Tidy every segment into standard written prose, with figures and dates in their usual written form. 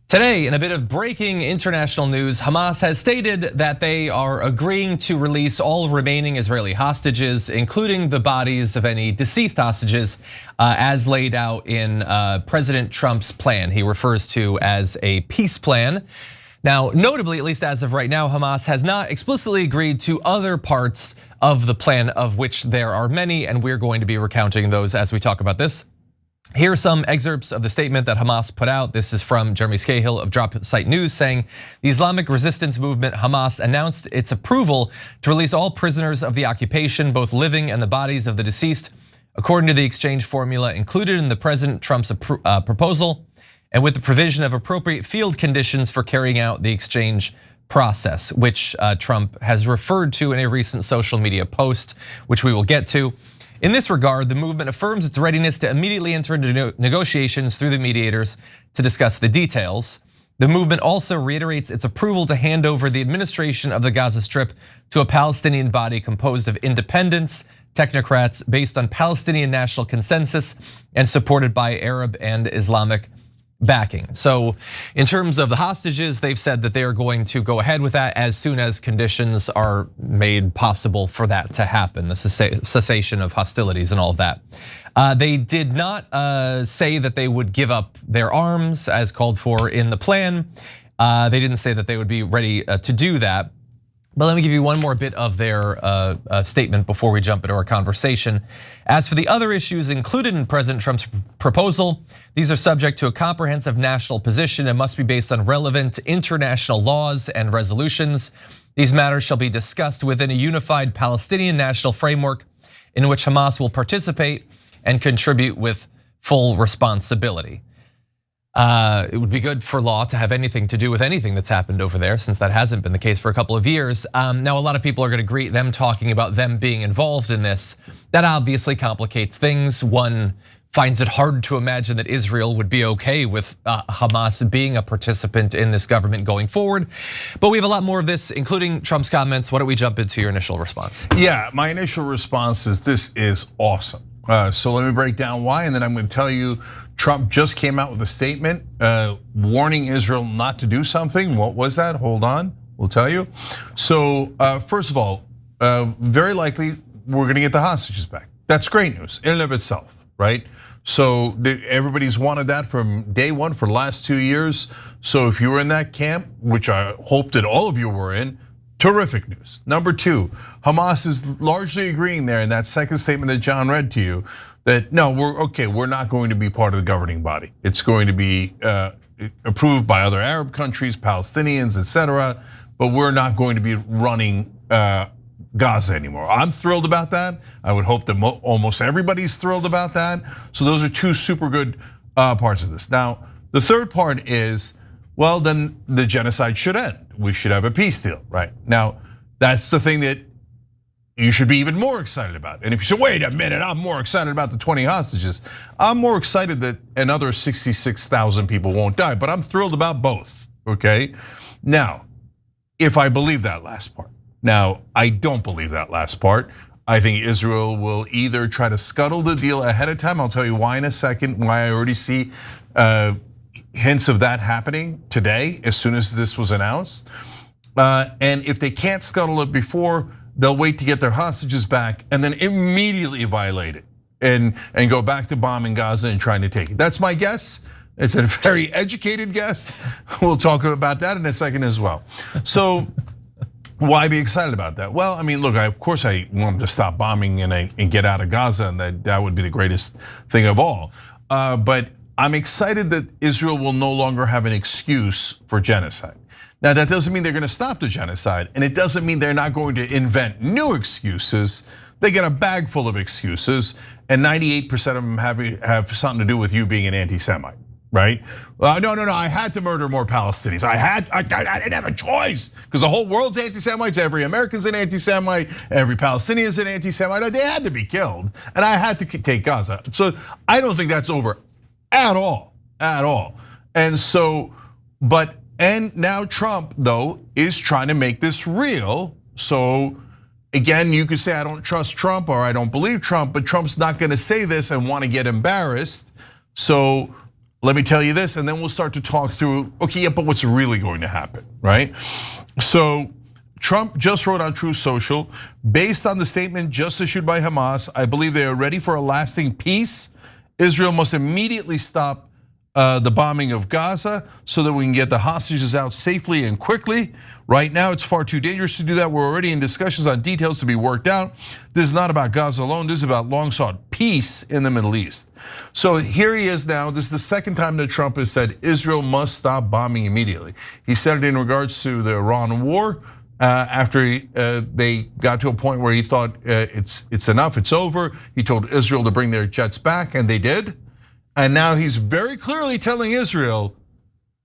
Today, in a bit of breaking international news, Hamas has stated that they are agreeing to release all remaining Israeli hostages, including the bodies of any deceased hostages, as laid out in President Trump's plan. He refers to as a peace plan. Now, notably, at least as of right now, Hamas has not explicitly agreed to other parts of the plan, of which there are many, and we're going to be recounting those as we talk about this. Here are some excerpts of the statement that Hamas put out. This is from Jeremy Scahill of Drop Site News saying, the Islamic resistance movement Hamas announced its approval to release all prisoners of the occupation, both living and the bodies of the deceased, according to the exchange formula included in the President Trump's proposal, and with the provision of appropriate field conditions for carrying out the exchange process, which Trump has referred to in a recent social media post, which we will get to. In this regard, the movement affirms its readiness to immediately enter into negotiations through the mediators to discuss the details. The movement also reiterates its approval to hand over the administration of the Gaza Strip to a Palestinian body composed of independents, technocrats based on Palestinian national consensus and supported by Arab and Islamic backing. So in terms of the hostages, they've said that they are going to go ahead with that as soon as conditions are made possible for that to happen, the cessation of hostilities and all of that. They did not say that they would give up their arms as called for in the plan. They didn't say that they would be ready to do that. But let me give you one more bit of their statement before we jump into our conversation. As for the other issues included in President Trump's proposal, these are subject to a comprehensive national position and must be based on relevant international laws and resolutions. These matters shall be discussed within a unified Palestinian national framework in which Hamas will participate and contribute with full responsibility. It would be good for law to have anything to do with anything that's happened over there, since that hasn't been the case for a couple of years. Now, a lot of people are going to greet them talking about them being involved in this. That obviously complicates things. One finds it hard to imagine that Israel would be okay with Hamas being a participant in this government going forward. But we have a lot more of this, including Trump's comments. Why don't we jump into your initial response? Yeah, my initial response is this is awesome. So let me break down why, and then I'm going to tell you Trump just came out with a statement warning Israel not to do something. What was that? Hold on, we'll tell you. So first of all, very likely we're going to get the hostages back. That's great news in and of itself, right? So everybody's wanted that from day one for the last 2 years. So if you were in that camp, which I hope that all of you were in, terrific news. Number two, Hamas is largely agreeing there in that second statement that John read to you that no, we're not going to be part of the governing body. It's going to be approved by other Arab countries, Palestinians, etc. But we're not going to be running Gaza anymore. I'm thrilled about that. I would hope that almost everybody's thrilled about that. So those are two super good parts of this. Now, the third part is, well, then the genocide should end. We should have a peace deal, right? Now, that's the thing that you should be even more excited about. And if you say, wait a minute, I'm more excited about the 20 hostages. I'm more excited that another 66,000 people won't die, but I'm thrilled about both, okay? Now, if I believe that last part. Now, I don't believe that last part. I think Israel will either try to scuttle the deal ahead of time. I'll tell you why in a second, why I already see hints of that happening today as soon as this was announced. And if they can't scuttle it before, they'll wait to get their hostages back and then immediately violate it and go back to bombing Gaza and trying to take it. That's my guess. It's a very educated guess. We'll talk about that in a second as well. So why be excited about that? Well, I mean, look, of course I want them to stop bombing and get out of Gaza, and that would be the greatest thing of all. But I'm excited that Israel will no longer have an excuse for genocide. Now, that doesn't mean they're going to stop the genocide, and it doesn't mean they're not going to invent new excuses. They get a bag full of excuses, and 98% of them have something to do with you being an anti-Semite, right? No, I had to murder more Palestinians. I didn't have a choice because the whole world's anti-Semites. Every American's an anti-Semite. Every Palestinian's an anti-Semite. They had to be killed, and I had to take Gaza. So I don't think that's over at all. And so, and now Trump, though, is trying to make this real. So again, you could say I don't trust Trump or I don't believe Trump, but Trump's not gonna say this and wanna get embarrassed. So let me tell you this, and then we'll start to talk through, okay, yeah, but what's really going to happen, right? So Trump just wrote on Truth Social, based on the statement just issued by Hamas, I believe they are ready for a lasting peace. Israel must immediately stop the bombing of Gaza so that we can get the hostages out safely and quickly. Right now, it's far too dangerous to do that. We're already in discussions on details to be worked out. This is not about Gaza alone. This is about long-sought peace in the Middle East. So here he is now. This is the second time that Trump has said Israel must stop bombing immediately. He said it in regards to the Iran war after they got to a point where he thought it's enough, it's over. He told Israel to bring their jets back, and they did. And now he's very clearly telling Israel,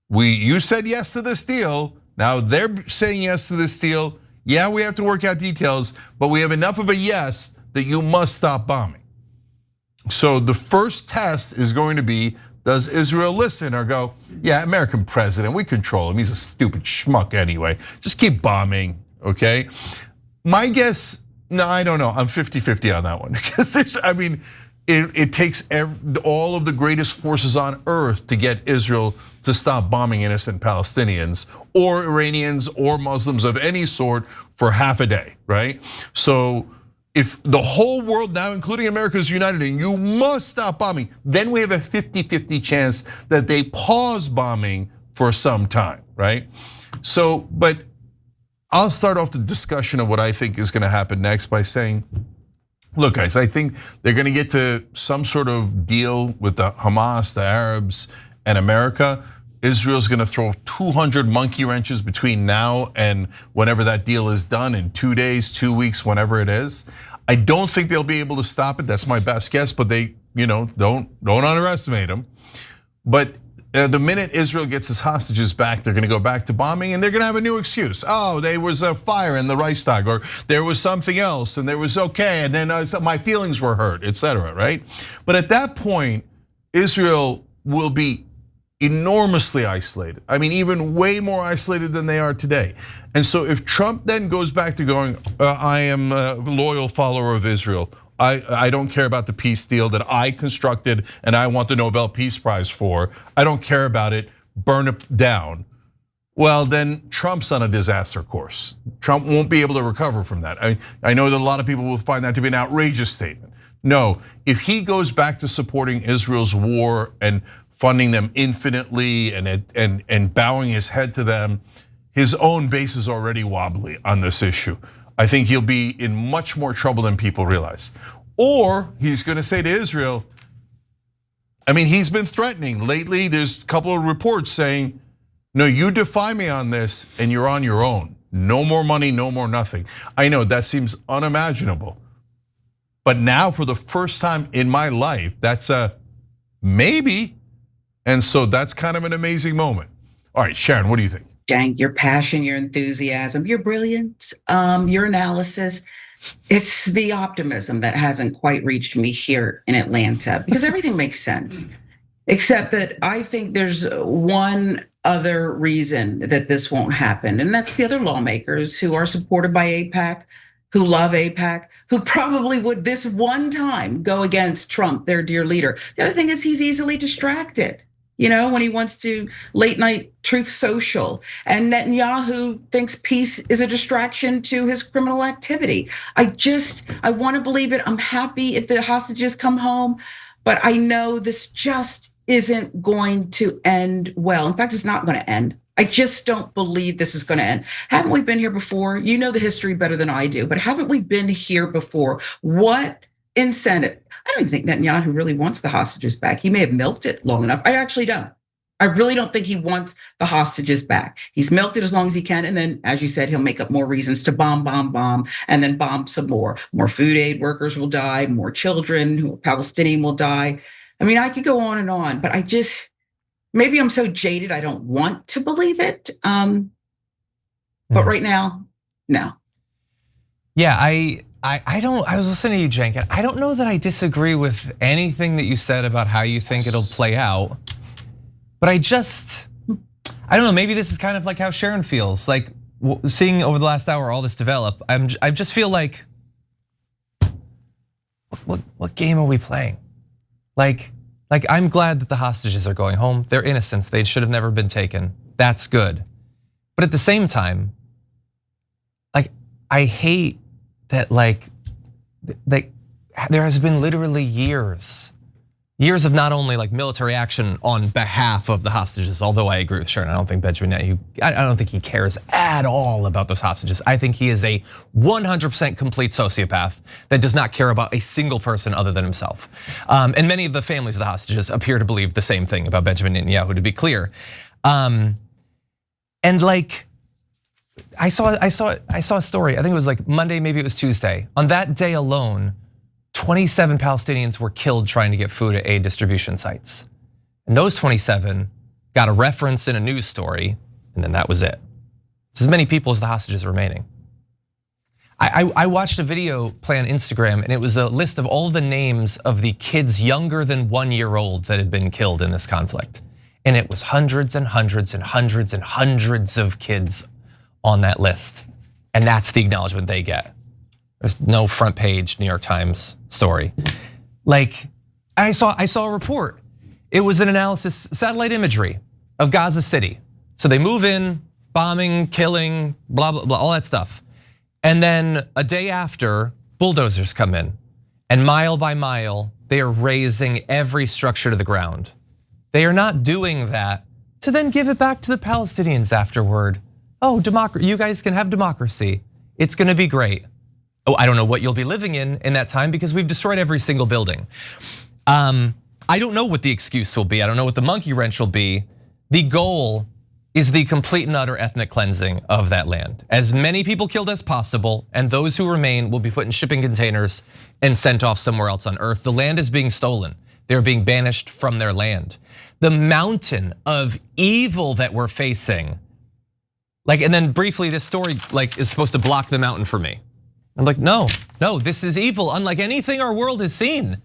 you said yes to this deal. Now they're saying yes to this deal. Yeah, we have to work out details, but we have enough of a yes that you must stop bombing. So the first test is going to be, does Israel listen or go, yeah, American president, we control him. He's a stupid schmuck anyway. Just keep bombing, okay? My guess, no, I don't know. I'm 50-50 on that one. Because it takes all of the greatest forces on earth to get Israel to stop bombing innocent Palestinians or Iranians or Muslims of any sort for half a day, right? So if the whole world now, including America, is united and you must stop bombing, then we have a 50-50 chance that they pause bombing for some time, right? So, but I'll start off the discussion of what I think is gonna happen next by saying, look, guys, I think they're gonna get to some sort of deal with the Hamas, the Arabs, and America. Israel's gonna throw 200 monkey wrenches between now and whenever that deal is done in 2 days, 2 weeks, whenever it is. I don't think they'll be able to stop it. That's my best guess, but they, don't underestimate them. But the minute Israel gets its hostages back, they're gonna go back to bombing and they're gonna have a new excuse. Oh, there was a fire in the Reichstag, or there was something else and there was okay, and then my feelings were hurt, etc. right? But at that point, Israel will be enormously isolated. I mean, even way more isolated than they are today. And so if Trump then goes back to going, I am a loyal follower of Israel, I don't care about the peace deal that I constructed and I want the Nobel Peace Prize for, I don't care about it, burn it down. Well, then Trump's on a disaster course. Trump won't be able to recover from that. I know that a lot of people will find that to be an outrageous statement. No, if he goes back to supporting Israel's war and funding them infinitely and bowing his head to them, his own base is already wobbly on this issue. I think he'll be in much more trouble than people realize. Or he's gonna say to Israel, he's been threatening. Lately, there's a couple of reports saying, no, you defy me on this and you're on your own. No more money, no more nothing. I know that seems unimaginable. But now for the first time in my life, that's a maybe. And so that's kind of an amazing moment. All right, Sharon, what do you think? Cenk, your passion, your enthusiasm, your brilliance, your analysis. It's the optimism that hasn't quite reached me here in Atlanta, because everything makes sense. Except that I think there's one other reason that this won't happen, and that's the other lawmakers who are supported by AIPAC, who love AIPAC, who probably would this one time go against Trump, their dear leader. The other thing is he's easily distracted. When he wants to late night Truth Social, and Netanyahu thinks peace is a distraction to his criminal activity. I want to believe it. I'm happy if the hostages come home, but I know this just isn't going to end well. In fact, it's not going to end. I just don't believe this is going to end. Haven't we been here before? You know the history better than I do, but haven't we been here before? What incentive? I don't even think Netanyahu really wants the hostages back. He may have milked it long enough. I actually don't. I really don't think he wants the hostages back. He's milked it as long as he can. And then, as you said, he'll make up more reasons to bomb, and then bomb some more. More food aid workers will die, more children, Palestinian will die. I could go on and on, but maybe I'm so jaded, I don't want to believe it. But right now, no. Yeah, I was listening to you, Cenk, and I don't know that I disagree with anything that you said about how you think it'll play out. But I don't know, maybe this is kind of like how Sharon feels. Like seeing over the last hour all this develop, I just feel like, what game are we playing? Like, Like, I'm glad that the hostages are going home. They're innocents. They should have never been taken. That's good. But at the same time, like, I hate that, like there has been literally years of not only like military action on behalf of the hostages, although I agree with Sharon, I don't think Benjamin Netanyahu, I don't think he cares at all about those hostages. I think he is a 100% complete sociopath that does not care about a single person other than himself. And many of the families of the hostages appear to believe the same thing about Benjamin Netanyahu, to be clear. And like, I saw a story, I think it was like Monday, maybe it was Tuesday. On that day alone, 27 Palestinians were killed trying to get food at aid distribution sites. And those 27 got a reference in a news story, and then that was it. It's as many people as the hostages remaining. I watched a video play on Instagram, and it was a list of all the names of the kids younger than 1 year old that had been killed in this conflict. And it was hundreds and hundreds and hundreds and hundreds of kids on that list. And that's the acknowledgement they get. There's no front page New York Times story. Like, I saw a report. It was an analysis, satellite imagery of Gaza City. So they move in, bombing, killing, blah, blah, blah, all that stuff. And then a day after, bulldozers come in. And mile by mile, they are razing every structure to the ground. They are not doing that to then give it back to the Palestinians afterward. Oh, democracy, you guys can have democracy. It's gonna be great. Oh, I don't know what you'll be living in that time because we've destroyed every single building. I don't know what the excuse will be. I don't know what the monkey wrench will be. The goal is the complete and utter ethnic cleansing of that land. As many people killed as possible, and those who remain will be put in shipping containers and sent off somewhere else on earth. The land is being stolen. They're being banished from their land. The mountain of evil that we're facing, like, and then briefly, this story like is supposed to block the mountain for me. I'm like, no, this is evil, unlike anything our world has seen.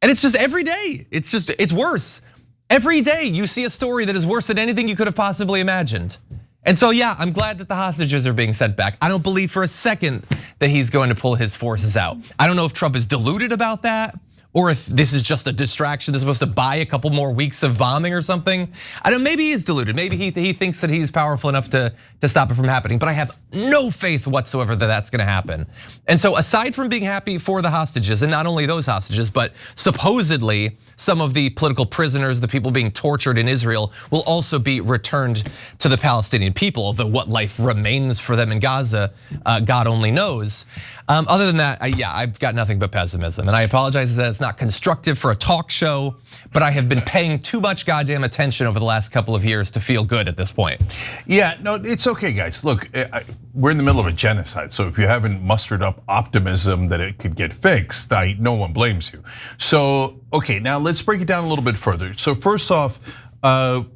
And it's just every day, it's worse. Every day you see a story that is worse than anything you could have possibly imagined. And so yeah, I'm glad that the hostages are being sent back. I don't believe for a second that he's going to pull his forces out. I don't know if Trump is deluded about that, or if this is just a distraction that's supposed to buy a couple more weeks of bombing or something. I don't, maybe he is deluded. Maybe he thinks that he's powerful enough to stop it from happening, but I have no faith whatsoever that that's gonna happen. And so aside from being happy for the hostages, and not only those hostages, but supposedly some of the political prisoners, the people being tortured in Israel, will also be returned to the Palestinian people, although what life remains for them in Gaza, God only knows. Other than that, yeah, I've got nothing but pessimism. And I apologize that it's not constructive for a talk show, but I have been paying too much goddamn attention over the last couple of years to feel good at this point. Yeah, no, it's okay, guys. Look, we're in the middle of a genocide. So if you haven't mustered up optimism that it could get fixed, no one blames you. So, okay, now let's break it down a little bit further. So first off, I'm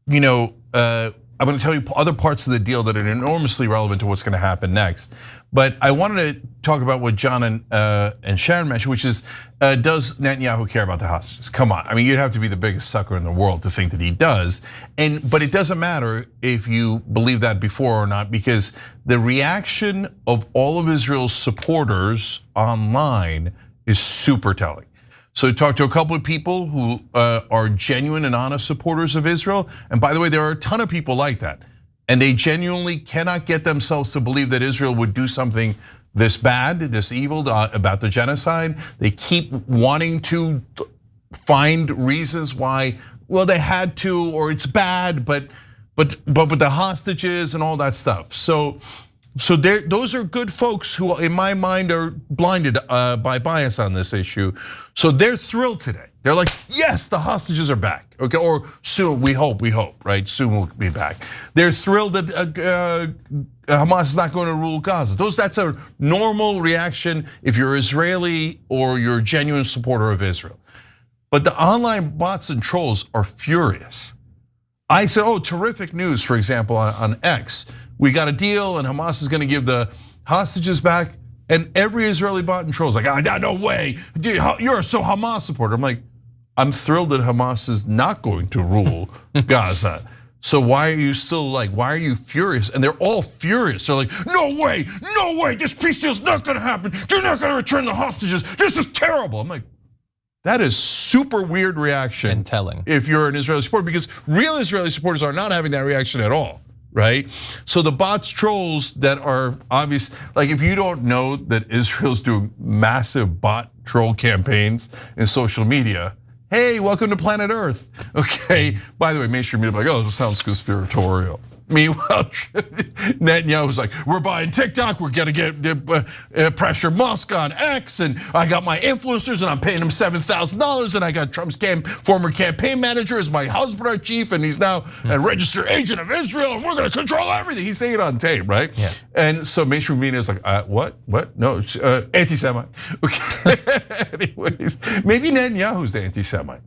gonna tell you other parts of the deal that are enormously relevant to what's gonna happen next. But I wanted to talk about what John and Sharon mentioned, which is, does Netanyahu care about the hostages? Come on, I mean, you'd have to be the biggest sucker in the world to think that he does. But it doesn't matter if you believe that before or not, because the reaction of all of Israel's supporters online is super telling. So we talked to a couple of people who are genuine and honest supporters of Israel. And by the way, there are a ton of people like that. And they genuinely cannot get themselves to believe that Israel would do something this bad, this evil about the genocide. They keep wanting to find reasons why, well, they had to, or it's bad, but with the hostages and all that stuff. So those are good folks who, in my mind, are blinded by bias on this issue. So they're thrilled today. They're like, yes, the hostages are back, okay? Or soon, we hope, right? Soon we'll be back. They're thrilled that Hamas is not going to rule Gaza. That's a normal reaction if you're Israeli or you're a genuine supporter of Israel. But the online bots and trolls are furious. I said, oh, terrific news, for example, on X. We got a deal and Hamas is gonna give the hostages back. And every Israeli bot and troll is like, no way, you're so Hamas supporter. I'm like, I'm thrilled that Hamas is not going to rule Gaza. So why are you still why are you furious? And they're all furious. They're like, no way, this peace deal's not gonna happen. You're not gonna return the hostages. This is terrible. I'm like, That is super weird reaction. And telling. If you're an Israeli supporter, because real Israeli supporters are not having that reaction at all, right? So the bots trolls that are obvious, like if you don't know that Israel's doing massive bot troll campaigns in social media, hey, welcome to planet Earth. Okay, by the way, mainstream media like, oh, this sounds conspiratorial. Meanwhile, Netanyahu was like, we're buying TikTok, we're gonna get pressure Musk on X, and I got my influencers and I'm paying him $7,000, and I got Trump's former campaign manager as my husband, our chief, and he's now a registered agent of Israel, and we're gonna control everything. He's saying it on tape, right? Yeah. And so mainstream media is like, what? No, it's anti-Semite. Okay. Anyways, maybe Netanyahu's the anti-Semite.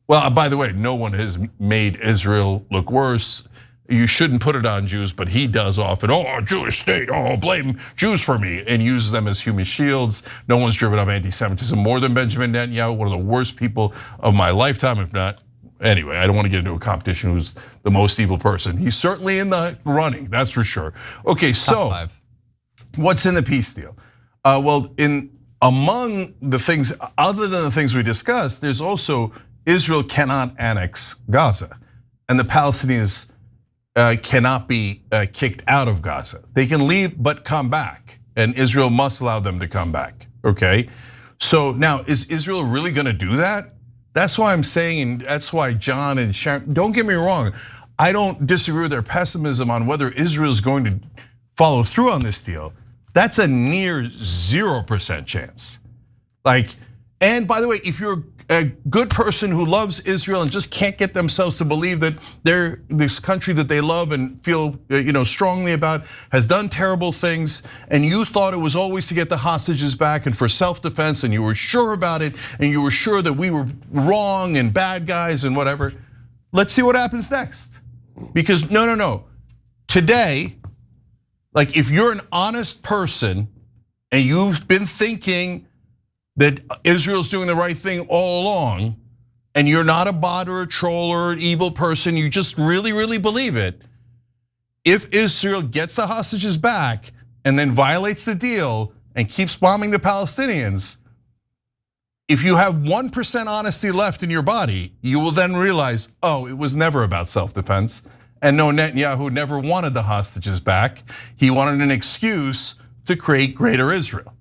Well, by the way, no one has made Israel look worse. You shouldn't put it on Jews, but he does often. Oh, Jewish state, oh, blame Jews for me, and uses them as human shields. No one's driven up anti-Semitism more than Benjamin Netanyahu, one of the worst people of my lifetime, if not. Anyway, I don't want to get into a competition who's the most evil person. He's certainly in the running, that's for sure. Okay, so what's in the peace deal? Well, among the things, other than the things we discussed, there's also Israel cannot annex Gaza, and the Palestinians cannot be kicked out of Gaza. They can leave but come back, and Israel must allow them to come back, okay? So now, is Israel really gonna do that? That's why I'm saying, and that's why John and Sharon, don't get me wrong, I don't disagree with their pessimism on whether Israel is going to follow through on this deal. That's a near 0% chance. And by the way, if you're a good person who loves Israel and just can't get themselves to believe that this country that they love and feel strongly about has done terrible things, and you thought it was always to get the hostages back and for self-defense, and you were sure about it, and you were sure that we were wrong and bad guys and whatever. Let's see what happens next. Because no. Today, if you're an honest person and you've been thinking that Israel's doing the right thing all along, and you're not a bot or a troll or an evil person, you just really, really believe it. If Israel gets the hostages back and then violates the deal and keeps bombing the Palestinians, if you have 1% honesty left in your body, you will then realize, oh, it was never about self-defense. And no, Netanyahu never wanted the hostages back. He wanted an excuse to create greater Israel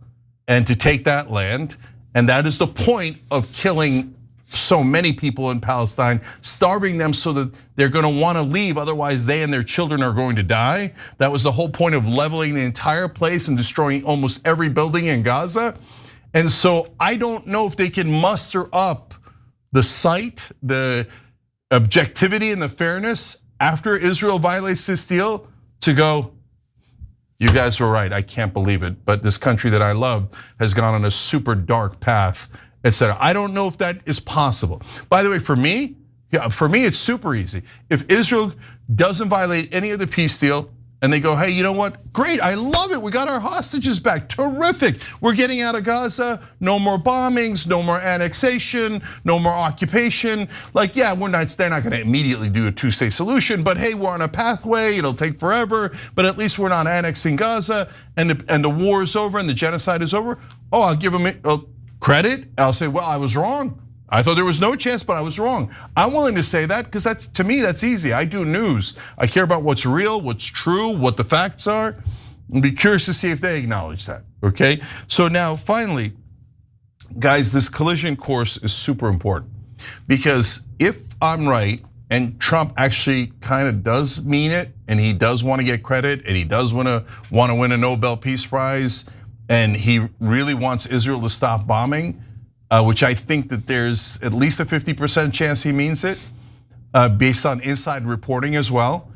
and to take that land. And that is the point of killing so many people in Palestine, starving them so that they're gonna wanna leave, otherwise they and their children are going to die. That was the whole point of leveling the entire place and destroying almost every building in Gaza. And so I don't know if they can muster up the sight, the objectivity and the fairness after Israel violates this deal to go, you guys were right, I can't believe it, but this country that I love has gone on a super dark path, etc. I don't know if that is possible. By the way, for me, it's super easy. If Israel doesn't violate any of the peace deal and they go, hey, you know what? Great, I love it. We got our hostages back. Terrific. We're getting out of Gaza. No more bombings, no more annexation, no more occupation. Yeah, they're not gonna immediately do a two-state solution, but hey, we're on a pathway. It'll take forever, but at least we're not annexing Gaza, and the war is over and the genocide is over. Oh, I'll give them credit. I'll say, well, I was wrong. I thought there was no chance, but I was wrong. I'm willing to say that because to me, that's easy. I do news. I care about what's real, what's true, what the facts are. I'd be curious to see if they acknowledge that, okay? So now, finally, guys, this collision course is super important because if I'm right, and Trump actually kind of does mean it, and he does want to get credit, and he does want to win a Nobel Peace Prize, and he really wants Israel to stop bombing, which I think that there's at least a 50% chance he means it, based on inside reporting as well.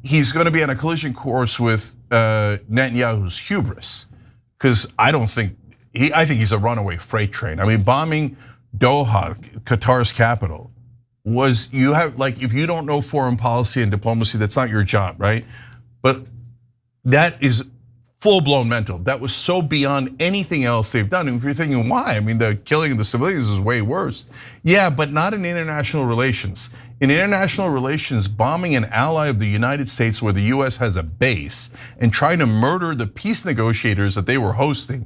He's going to be on a collision course with Netanyahu's hubris, because I think he's a runaway freight train. I mean, bombing Doha, Qatar's capital, if you don't know foreign policy and diplomacy, that's not your job, right? But that is full-blown mental. That was so beyond anything else they've done. And if you're thinking, why? I mean, the killing of the civilians is way worse. Yeah, but not in international relations. In international relations, bombing an ally of the United States where the US has a base and trying to murder the peace negotiators that they were hosting,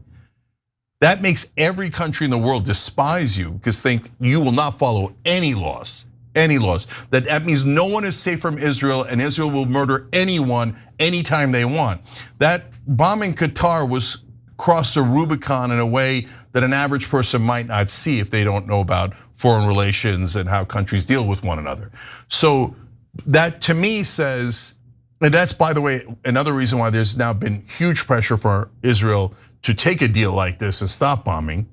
That makes every country in the world despise you because think you will not follow any laws. Any laws. That means no one is safe from Israel, and Israel will murder anyone anytime they want. That bombing Qatar was crossed a Rubicon in a way that an average person might not see if they don't know about foreign relations and how countries deal with one another. So that to me says, and that's, by the way, another reason why there's now been huge pressure for Israel to take a deal like this and stop bombing.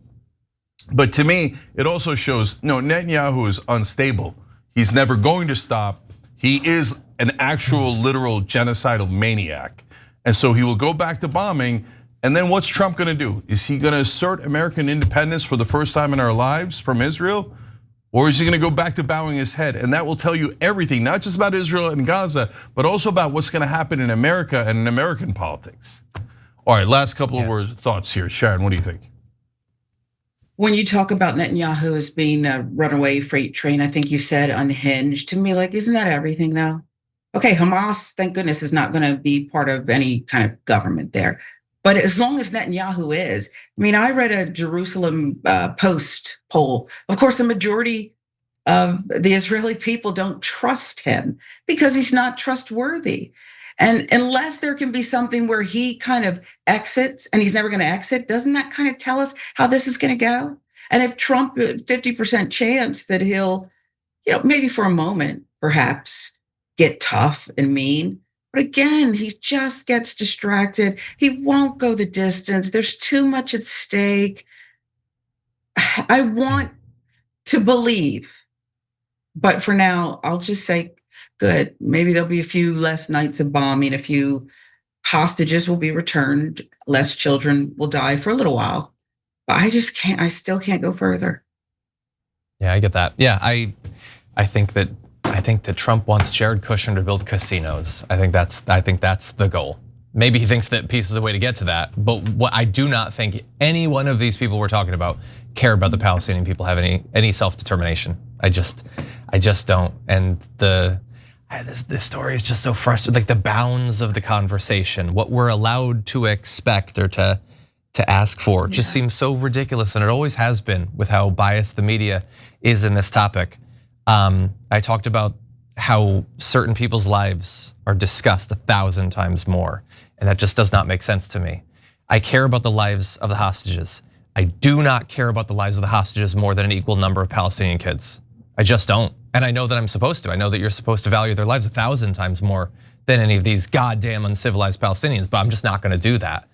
But to me, it also shows, no, Netanyahu is unstable. He's never going to stop. He is an actual literal genocidal maniac. And so he will go back to bombing. And then what's Trump gonna do? Is he gonna assert American independence for the first time in our lives from Israel? Or is he gonna go back to bowing his head? And that will tell you everything, not just about Israel and Gaza, but also about what's gonna happen in America and in American politics. All right, last couple of words, thoughts here. Sharon, what do you think? When you talk about Netanyahu as being a runaway freight train, I think you said unhinged. To me, like, isn't that everything though? Okay, Hamas, thank goodness, is not gonna be part of any kind of government there. But as long as Netanyahu is, I mean, I read a Jerusalem Post poll. Of course, the majority of the Israeli people don't trust him because he's not trustworthy. And unless there can be something where he kind of exits and he's never going to exit, doesn't that kind of tell us how this is going to go? And if Trump, 50% chance that he'll, maybe for a moment, perhaps get tough and mean. But again, he just gets distracted. He won't go the distance. There's too much at stake. I want to believe, but for now, I'll just say, good. Maybe there'll be a few less nights of bombing, a few hostages will be returned, less children will die for a little while. But I still can't go further. Yeah, I get that. Yeah, I think that Trump wants Jared Kushner to build casinos. I think that's the goal. Maybe he thinks that peace is a way to get to that, but what I do not think any one of these people we're talking about care about the Palestinian people have any self-determination. I just don't. And this story is just so frustrating. Like the bounds of the conversation, what we're allowed to expect or to ask for, just seems so ridiculous, and it always has been with how biased the media is in this topic. I talked about how certain people's lives are discussed 1,000 times more, and that just does not make sense to me. I care about the lives of the hostages. I do not care about the lives of the hostages more than an equal number of Palestinian kids. I just don't, and I know that I'm supposed to. I know that you're supposed to value their lives 1,000 times more than any of these goddamn uncivilized Palestinians, but I'm just not gonna do that.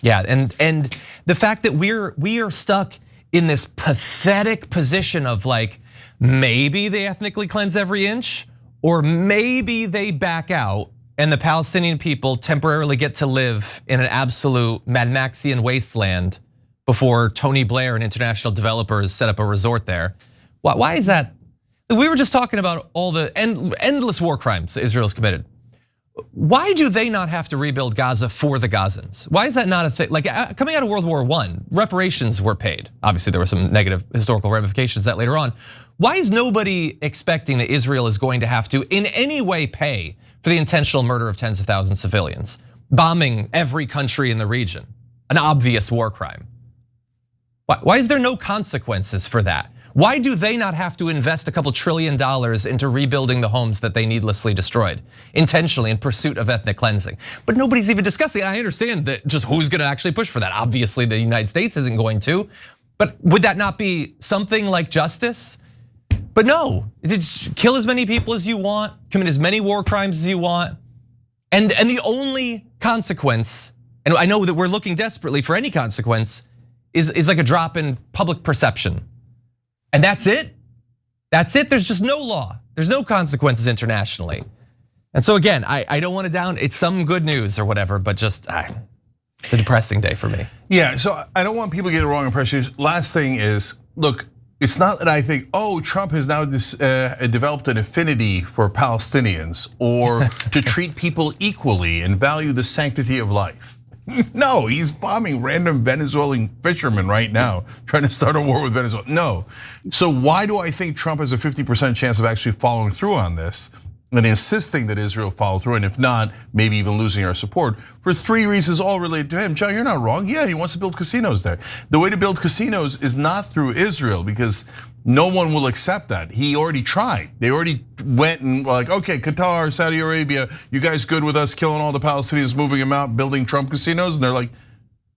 Yeah, and the fact that we are stuck in this pathetic position of like, maybe they ethnically cleanse every inch, or maybe they back out and the Palestinian people temporarily get to live in an absolute Mad Maxian wasteland before Tony Blair and international developers set up a resort there. Why is that? We were just talking about all the endless war crimes Israel's committed. Why do they not have to rebuild Gaza for the Gazans? Why is that not a thing? Like coming out of World War I, reparations were paid. Obviously, there were some negative historical ramifications that later on. Why is nobody expecting that Israel is going to have to in any way pay for the intentional murder of tens of thousands of civilians, bombing every country in the region, an obvious war crime? Why is there no consequences for that? Why do they not have to invest a couple $1 trillion into rebuilding the homes that they needlessly destroyed, intentionally in pursuit of ethnic cleansing? But nobody's even discussing. I understand that just who's gonna actually push for that. Obviously the United States isn't going to, but would that not be something like justice? But no, kill as many people as you want, commit as many war crimes as you want. And the only consequence, and I know that we're looking desperately for any consequence, is like a drop in public perception. And that's it. That's it. There's just no law. There's no consequences internationally. And so again, I don't want to down. It's some good news or whatever, but just it's a depressing day for me. Yeah. So I don't want people to get the wrong impression. Last thing is, look, it's not that I think, Trump has now developed an affinity for Palestinians or to treat people equally and value the sanctity of life. No, he's bombing random Venezuelan fishermen right now, trying to start a war with Venezuela. No. So why do I think Trump has a 50% chance of actually following through on this? and insisting that Israel follow through, and if not, maybe even losing our support for 3 reasons all related to him. John, you're not wrong. Yeah, he wants to build casinos there. The way to build casinos is not through Israel, because no one will accept that. He already tried. They already went and were like, okay, Qatar, Saudi Arabia, you guys good with us killing all the Palestinians, moving them out, building Trump casinos? And they're like,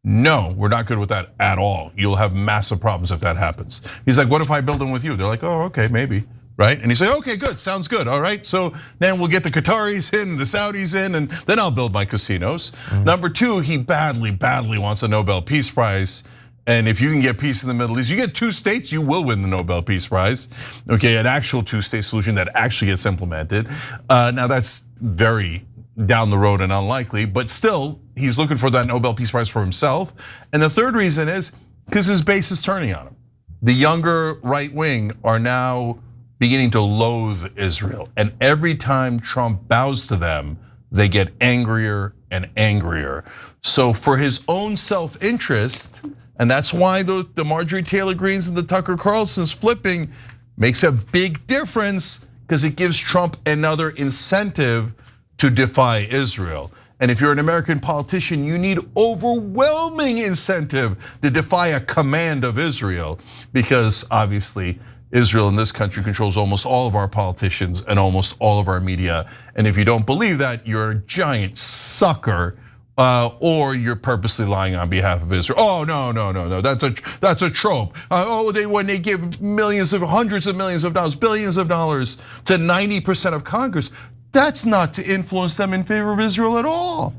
no, we're not good with that at all. You'll have massive problems if that happens. He's like, what if I build them with you? They're like, oh, okay, maybe. Right? And he's like, okay, good, sounds good. All right, so then we'll get the Qataris in, the Saudis in, and then I'll build my casinos. Number 2, he badly wants a Nobel Peace Prize. And if you can get peace in the Middle East, you get 2 states, you will win the Nobel Peace Prize. Okay, an actual 2-state solution that actually gets implemented. Now that's very down the road and unlikely, but still, he's looking for that Nobel Peace Prize for himself. And the third reason is because his base is turning on him. The younger right wing are now beginning to loathe Israel. And every time Trump bows to them, they get angrier and angrier. So for his own self-interest, and that's why the Marjorie Taylor Greens and the Tucker Carlson's flipping makes a big difference, because it gives Trump another incentive to defy Israel. And if you're an American politician, you need overwhelming incentive to defy a command of Israel, because obviously Israel in this country controls almost all of our politicians and almost all of our media. And if you don't believe that, you're a giant sucker, or you're purposely lying on behalf of Israel. Oh, no, that's a trope. When they give hundreds of millions of dollars, billions of dollars to 90% of Congress, that's not to influence them in favor of Israel at all.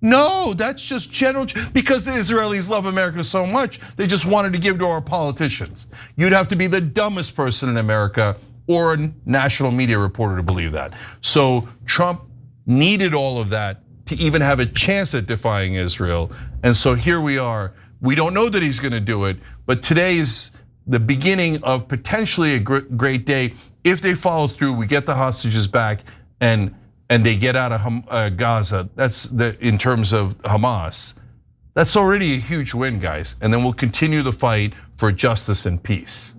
No, that's just general, because the Israelis love America so much, they just wanted to give to our politicians. You'd have to be the dumbest person in America or a national media reporter to believe that. So Trump needed all of that to even have a chance at defying Israel. And so here we are. We don't know that he's gonna do it, but today is the beginning of potentially a great day. If they follow through, we get the hostages back, and they get out of Gaza. That's in terms of Hamas. That's already a huge win, guys. And then we'll continue the fight for justice and peace.